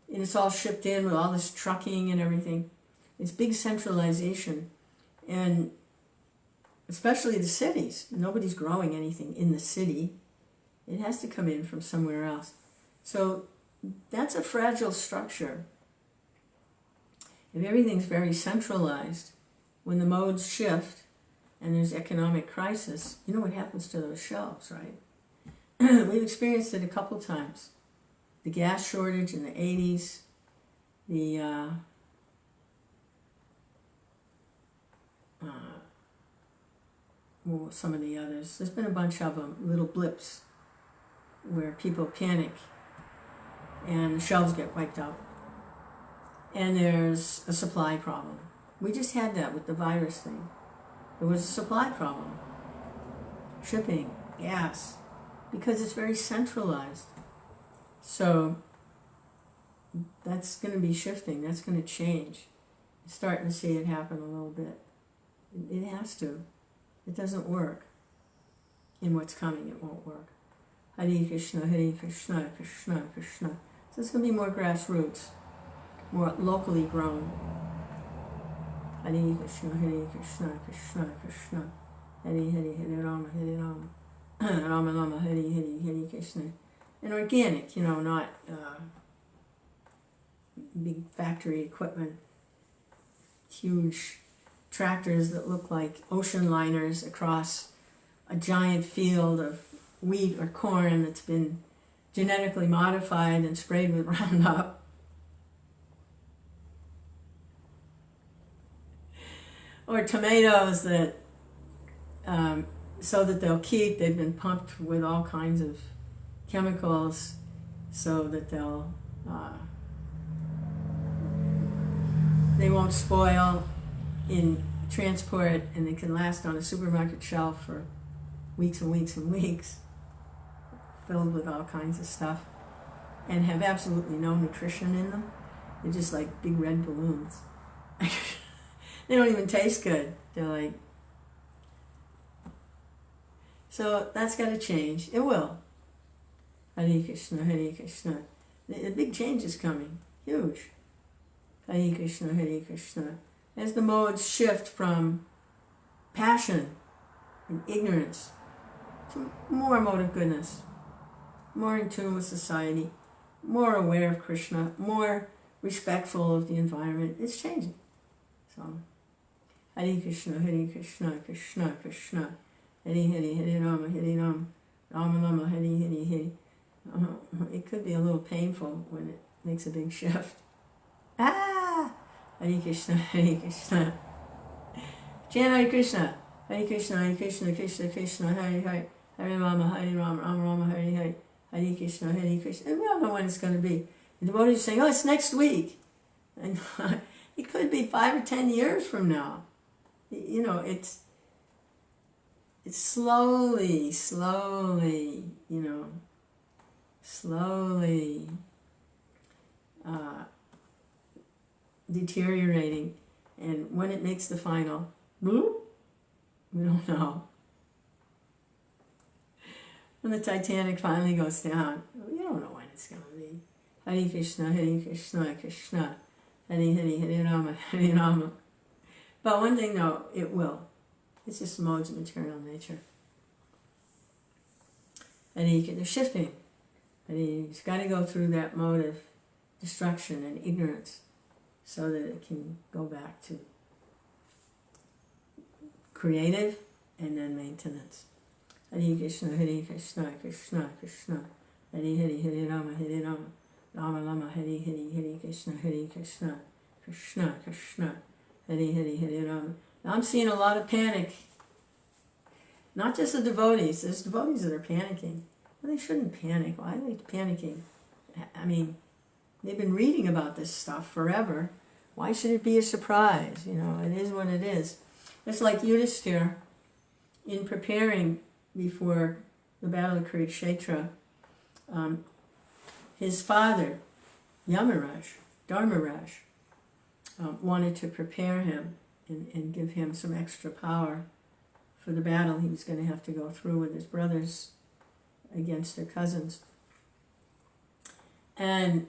it's all shipped in with all this trucking and everything. It's big centralization. And especially the cities. Nobody's growing anything in the city. It has to come in from somewhere else. So that's a fragile structure. If everything's very centralized, when the modes shift and there's economic crisis, you know what happens to those shelves, right? We've experienced it a couple times. The gas shortage in the 80s, some of the others. There's been a bunch of them, little blips, where people panic and the shelves get wiped out. And there's a supply problem. We just had that with the virus thing. There was a supply problem. Shipping, gas, because it's very centralized. So that's going to be shifting. That's going to change. You're starting to see it happen a little bit. It has to. It doesn't work. In what's coming, it won't work. Hare Krishna, Krishna Krishna. So it's going to be more grassroots, more locally grown. Hare Krishna, Krishna Krishna, Hare Hare, Hare Rama, Rama Rama, Hare Hare, Hare Krishna. And organic, you know, not big factory equipment, huge tractors that look like ocean liners across a giant field of wheat or corn that's been genetically modified and sprayed with Roundup. Or tomatoes that, so that they'll keep, they've been pumped with all kinds of chemicals so that they won't spoil in transport, and they can last on a supermarket shelf for weeks and weeks and weeks, filled with all kinds of stuff. and have absolutely no nutrition in them. They're just like big red balloons. They don't even taste good. They're like, so that's got to change. It will. Hare Krishna, Hare Krishna. The big change is coming. Huge. Hare Krishna, Hare Krishna. As the modes shift from passion and ignorance to more mode of goodness, more in tune with society, more aware of Krishna, more respectful of the environment, it's changing. So, Hare Krishna, Hare Krishna, Krishna Krishna, Hare Hare, Hare Rama, Hare Rama, Rama Rama, Hare Hare, Hare. It could be a little painful when it makes a big shift. Ah! Hare Krishna, Hare Krishna. Chant Hare Krishna. Hare Krishna, Hare Krishna, Krishna Krishna, Hare Hare, Hare Rama, Hare Rama, Rama Rama, Hare Hare, Hare Krishna, Hare Krishna. And we don't know when it's going to be. The devotees are saying, oh, it's next week. And it could be 5 or 10 years from now. You know, it's slowly, slowly deteriorating. And when it makes the final, bloop, we don't know. When the Titanic finally goes down, we don't know when it's going to be. Hare Krishna, Hare Krishna, Krishna, Hare Hare, Hare Rama, Hare Rama. But one thing, no, it will. It's just modes of material nature. And they're shifting. And he's got to go through that mode of destruction and ignorance so that it can go back to creative and then maintenance. Hare Krishna, Hare Krishna, Krishna Krishna, Hare Hare, Hare Rama, Hare Rama, Rama Rama, Hare Hare, Hare Krishna, Hare Krishna, Krishna Krishna, Hare Hare, Hare Rama. Now I'm seeing a lot of panic. Not just the devotees. There's devotees that are panicking. Well, they shouldn't panic. Why are they panicking? I mean, they've been reading about this stuff forever. Why should it be a surprise? You know, it is what it is. It's like Yudhishthira in preparing before the Battle of Kurukshetra. His father, Dharmaraj, wanted to prepare him and give him some extra power for the battle he was going to have to go through with his brothers against their cousins. And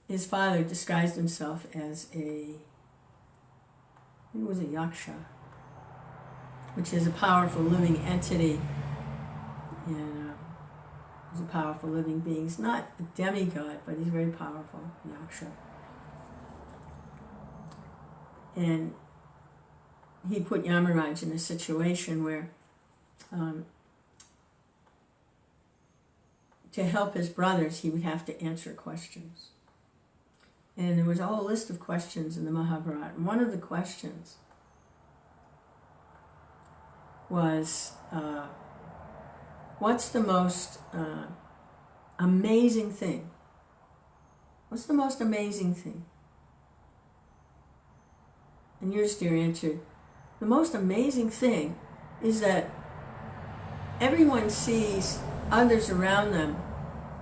his father disguised himself as he was a yaksha, which is a powerful living entity, and he's a powerful living being. He's not a demigod, but he's very powerful, yaksha. And he put Yamaraj in a situation where to help his brothers, he would have to answer questions. And there was a whole list of questions in the Mahabharata. And one of the questions was, what's the most amazing thing? What's the most amazing thing? And Yudhishthira answered, the most amazing thing is that everyone sees others around them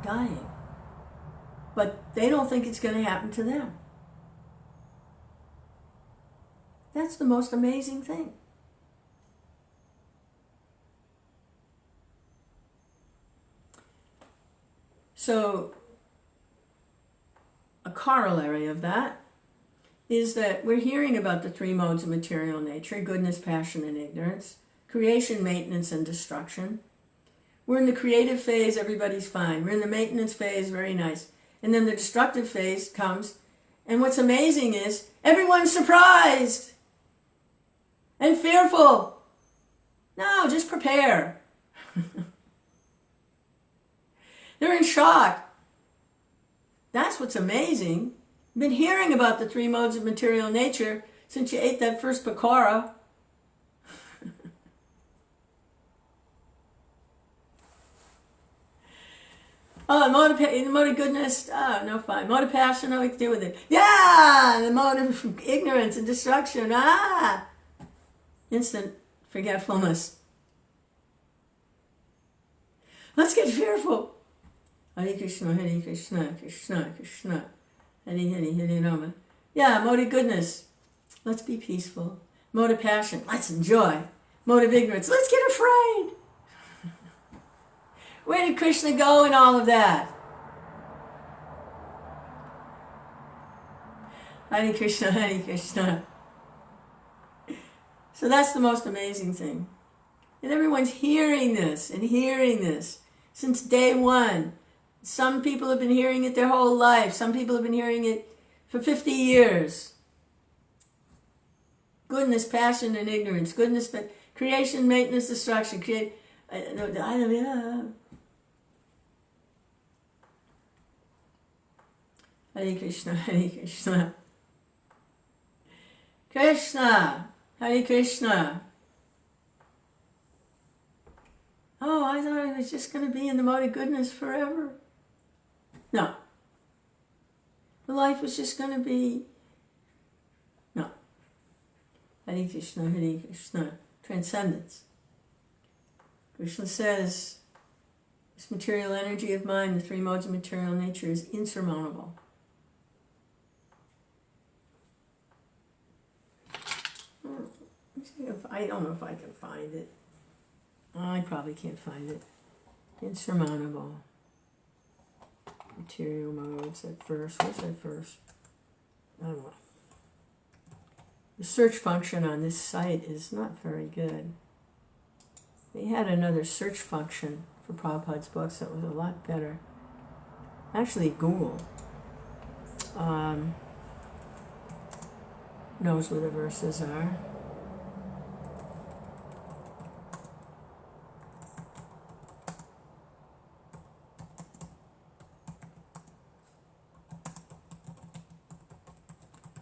dying, but they don't think it's going to happen to them. That's the most amazing thing. So, a corollary of that is that we're hearing about the 3 modes of material nature: goodness, passion, and ignorance, creation, maintenance, and destruction. We're in the creative phase, everybody's fine. We're in the maintenance phase, very nice. And then the destructive phase comes, and what's amazing is everyone's surprised and fearful. No, just prepare. They're in shock. That's what's amazing. You've been hearing about the 3 modes of material nature since you ate that first pakora. Oh, the mode of goodness, oh, no fine. Mode of passion, no, we can deal with it. Yeah, the mode of ignorance and destruction, instant forgetfulness. Let's get fearful. Hare Krishna, Hare Krishna, Krishna Krishna, Hare Hare, Hare Rama. Yeah, mode of goodness, let's be peaceful. Mode of passion, let's enjoy. Mode of ignorance, let's get afraid. Where did Krishna go in all of that? Hare Krishna, Hare Krishna. So that's the most amazing thing. And everyone's hearing this and hearing this since day one. Some people have been hearing it their whole life. Some people have been hearing it for 50 years. Goodness, passion, and ignorance. Goodness, creation, maintenance, destruction. Hare Krishna, Hare Krishna. Krishna, Hare Krishna. Oh, I thought I was just going to be in the mode of goodness forever. No. The life was just going to be... No. Hare Krishna, Hare Krishna. Transcendence. Krishna says, this material energy of mind, the three modes of material nature, is insurmountable. I don't know if I can find it. I probably can't find it. Insurmountable. Material modes at first. Where's that first? I don't know. The search function on this site is not very good. They had another search function for Prabhupada's books that was a lot better. Actually, Google knows where the verses are.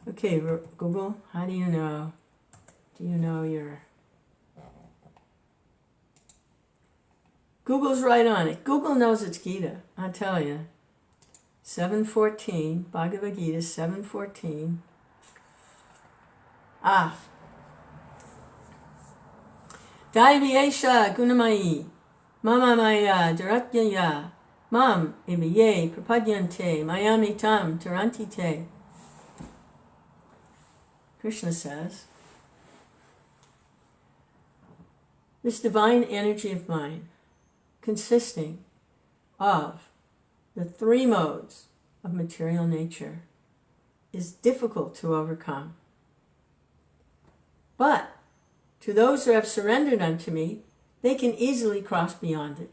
Okay, Google, how do you know? Do you know your... Google's right on it. Google knows it's Gita, I'll tell you. 7:14, Bhagavad Gita 7:14. Daivyesha gunamayi, mama maya dharatyaya, mam ibiye prapadyante, mayamitam tarantite. Krishna says, this divine energy of mind, consisting of the three modes of material nature, is difficult to overcome. But to those who have surrendered unto me, they can easily cross beyond it.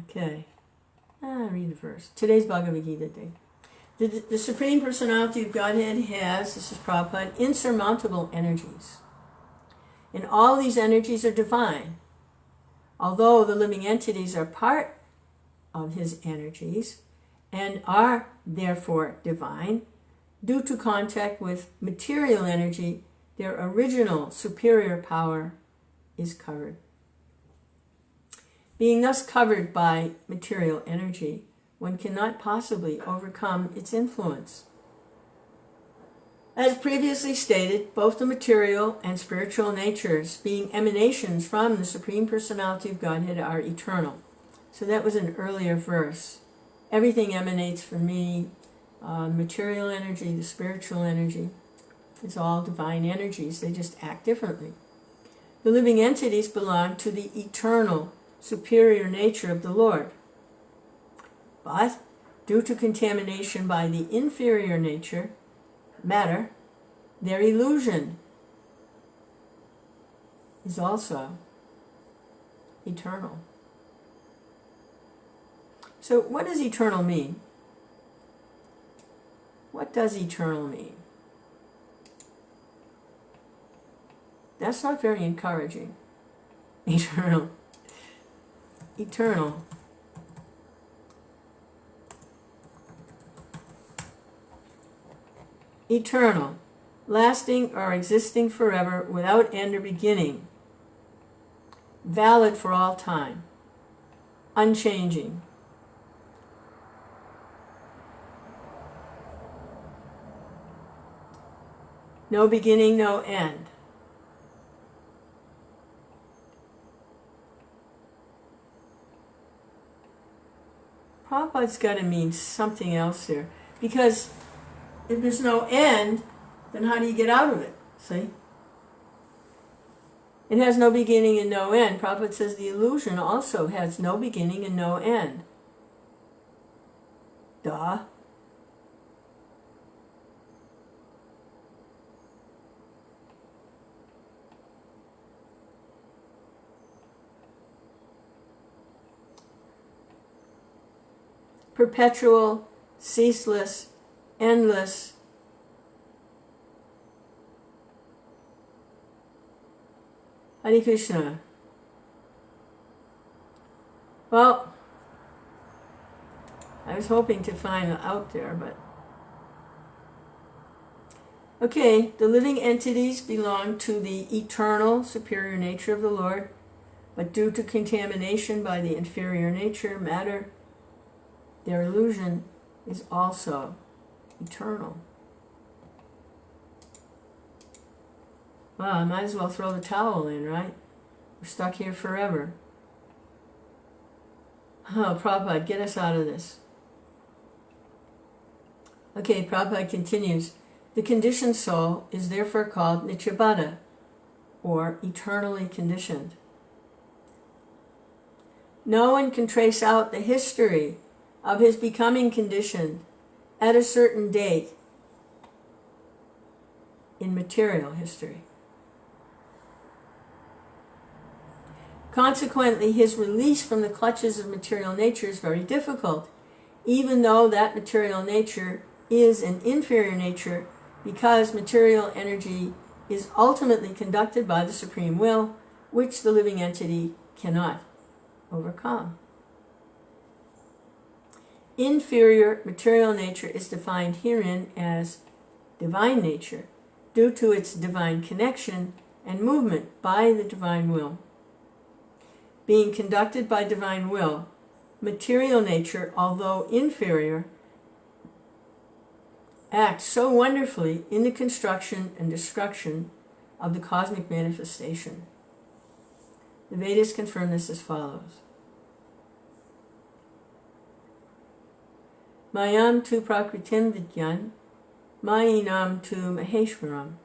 Okay. Read the verse. Today's Bhagavad Gita day. The Supreme Personality of Godhead has, this is Prabhupada, insurmountable energies. And all these energies are divine. Although the living entities are part of his energies and are therefore divine, due to contact with material energy, their original superior power is covered. Being thus covered by material energy, one cannot possibly overcome its influence. As previously stated, both the material and spiritual natures, being emanations from the Supreme Personality of Godhead, are eternal. So that was an earlier verse. Everything emanates from me. Material energy, the spiritual energy, it's all divine energies. They just act differently. The living entities belong to the eternal, superior nature of the Lord. But due to contamination by the inferior nature, matter, their illusion is also eternal. So what does eternal mean? What does eternal mean? That's not very encouraging. Eternal. Eternal. Eternal. Lasting or existing forever without end or beginning. Valid for all time. Unchanging. No beginning, no end. Prabhupada's got to mean something else there. Because if there's no end, then how do you get out of it? See? It has no beginning and no end. Prabhupada says the illusion also has no beginning and no end. Duh. Perpetual, ceaseless, endless. Hare Krishna. Well, I was hoping to find out there, but... Okay, the living entities belong to the eternal superior nature of the Lord, but due to contamination by the inferior nature, matter, their illusion is also eternal. Well, I might as well throw the towel in, right? We're stuck here forever. Oh, Prabhupada, get us out of this. Okay, Prabhupada continues. The conditioned soul is therefore called Nityabada, or eternally conditioned. No one can trace out the history of his becoming conditioned at a certain date in material history. Consequently, his release from the clutches of material nature is very difficult, even though that material nature is an inferior nature, because material energy is ultimately conducted by the Supreme Will, which the living entity cannot overcome. Inferior material nature is defined herein as divine nature, due to its divine connection and movement by the divine will. Being conducted by divine will, material nature, although inferior, acts so wonderfully in the construction and destruction of the cosmic manifestation. The Vedas confirm this as follows. Mayam tu prakritim vidyan, mayinam tu maheshwaram.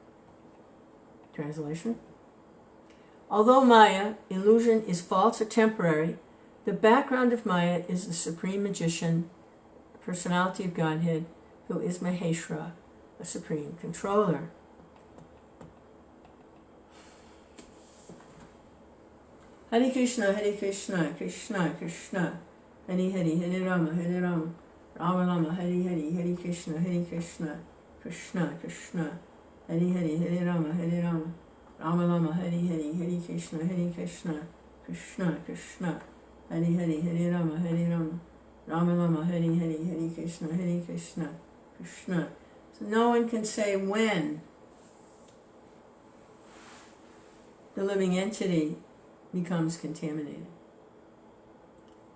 Translation. Although Maya, illusion, is false or temporary, the background of Maya is the supreme magician, personality of Godhead, who is Maheshwara, a supreme controller. Hare Krishna, Krishna Krishna, Hare Hare, Hare Rama, Rama Rama, Hare Hare, Hare Krishna, Krishna Krishna, Hare Hare, Hare Rama, Rama Rama, Hare Hare, Hare Krishna, Krishna Krishna, Hare Hare, Hare Rama, Rama Rama, Hare Hare, Hare Krishna, Krishna. So no one can say when the living entity becomes contaminated.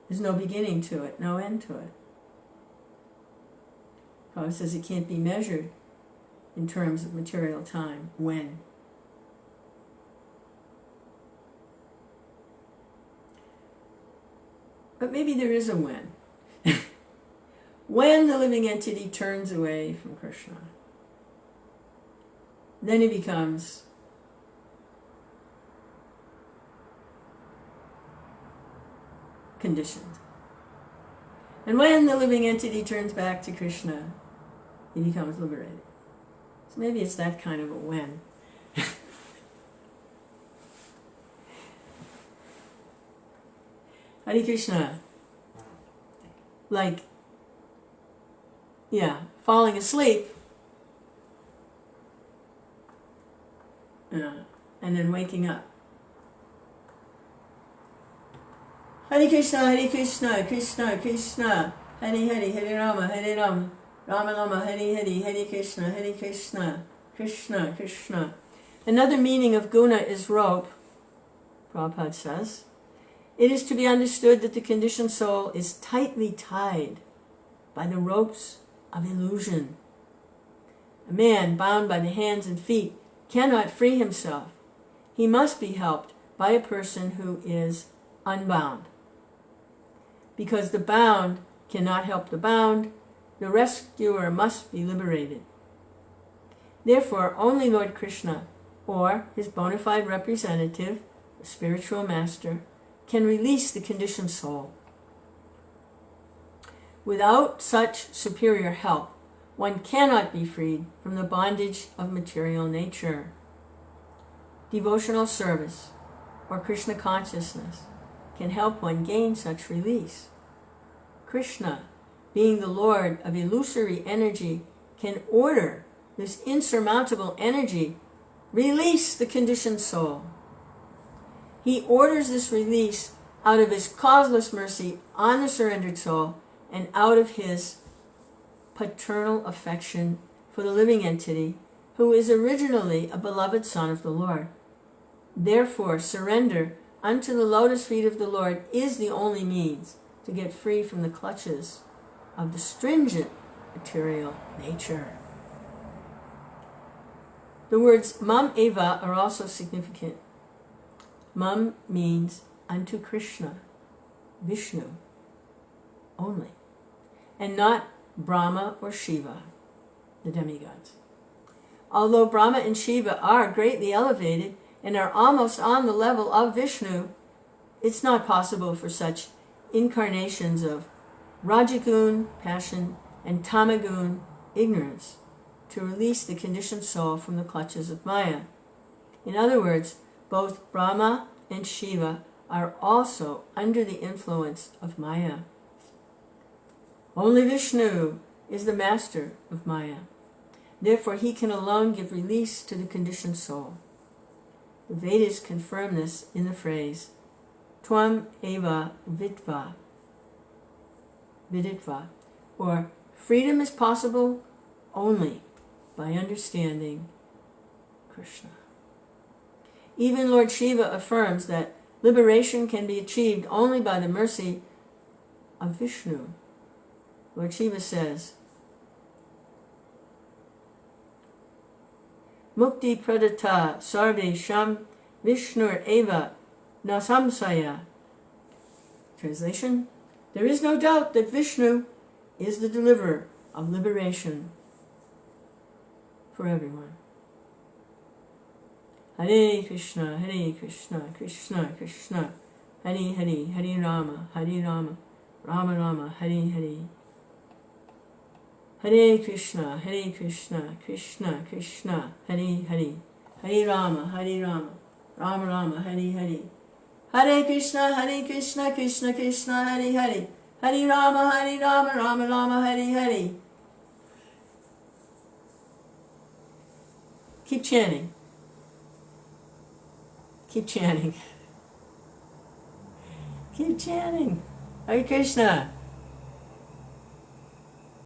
There's no beginning to it, no end to it. Prabhupada says it can't be measured in terms of material time. When? But maybe there is a when. When the living entity turns away from Krishna, then he becomes conditioned. And when the living entity turns back to Krishna, he becomes liberated. So maybe it's that kind of a when. Hare Krishna. Like, falling asleep, and then waking up. Hare Krishna, Krishna Krishna, Hare Hare, Hare Rama, Rama Rama, Hare Hare, Hare Krishna, Krishna Krishna. Another meaning of guna is rope, Prabhupada says. It is to be understood that the conditioned soul is tightly tied by the ropes of illusion. A man bound by the hands and feet cannot free himself. He must be helped by a person who is unbound, because the bound cannot help the bound. The rescuer must be liberated. Therefore, only Lord Krishna, or his bona fide representative, the spiritual master, can release the conditioned soul. Without such superior help, one cannot be freed from the bondage of material nature. Devotional service, or Krishna consciousness, can help one gain such release. Krishna, being the Lord of illusory energy, can order this insurmountable energy release the conditioned soul. He orders this release out of his causeless mercy on the surrendered soul and out of his paternal affection for the living entity who is originally a beloved son of the Lord. Therefore, surrender unto the lotus feet of the Lord is the only means to get free from the clutches of the stringent material nature. The words mam eva are also significant. Mam means unto Krishna, Vishnu, only, and not Brahma or Shiva, the demigods. Although Brahma and Shiva are greatly elevated and are almost on the level of Vishnu, it's not possible for such incarnations of Rajagun, passion, and Tamagun, ignorance, to release the conditioned soul from the clutches of Maya. In other words, both Brahma and Shiva are also under the influence of Maya. Only Vishnu is the master of Maya. Therefore, he can alone give release to the conditioned soul. The Vedas confirm this in the phrase, Tvam eva vidva, or freedom is possible only by understanding Krishna. Even Lord Shiva affirms that liberation can be achieved only by the mercy of Vishnu. Lord Shiva says, Mukti pradata sarve sham Vishnur eva nasamsaya. Translation, there is no doubt that Vishnu is the deliverer of liberation for everyone. Hare Krishna, Krishna Krishna, Hare Hare, Hare Rama, Rama Rama, Hare Hare. Hare Krishna, Krishna Krishna, Hare Hare, Hare Rama, Rama Rama, Hare Hare. Hare Krishna, Krishna Krishna, Hare Hare, Hare Rama, Rama Rama, Hare Hare. Keep chanting. Keep chanting. Keep chanting. Hare Krishna.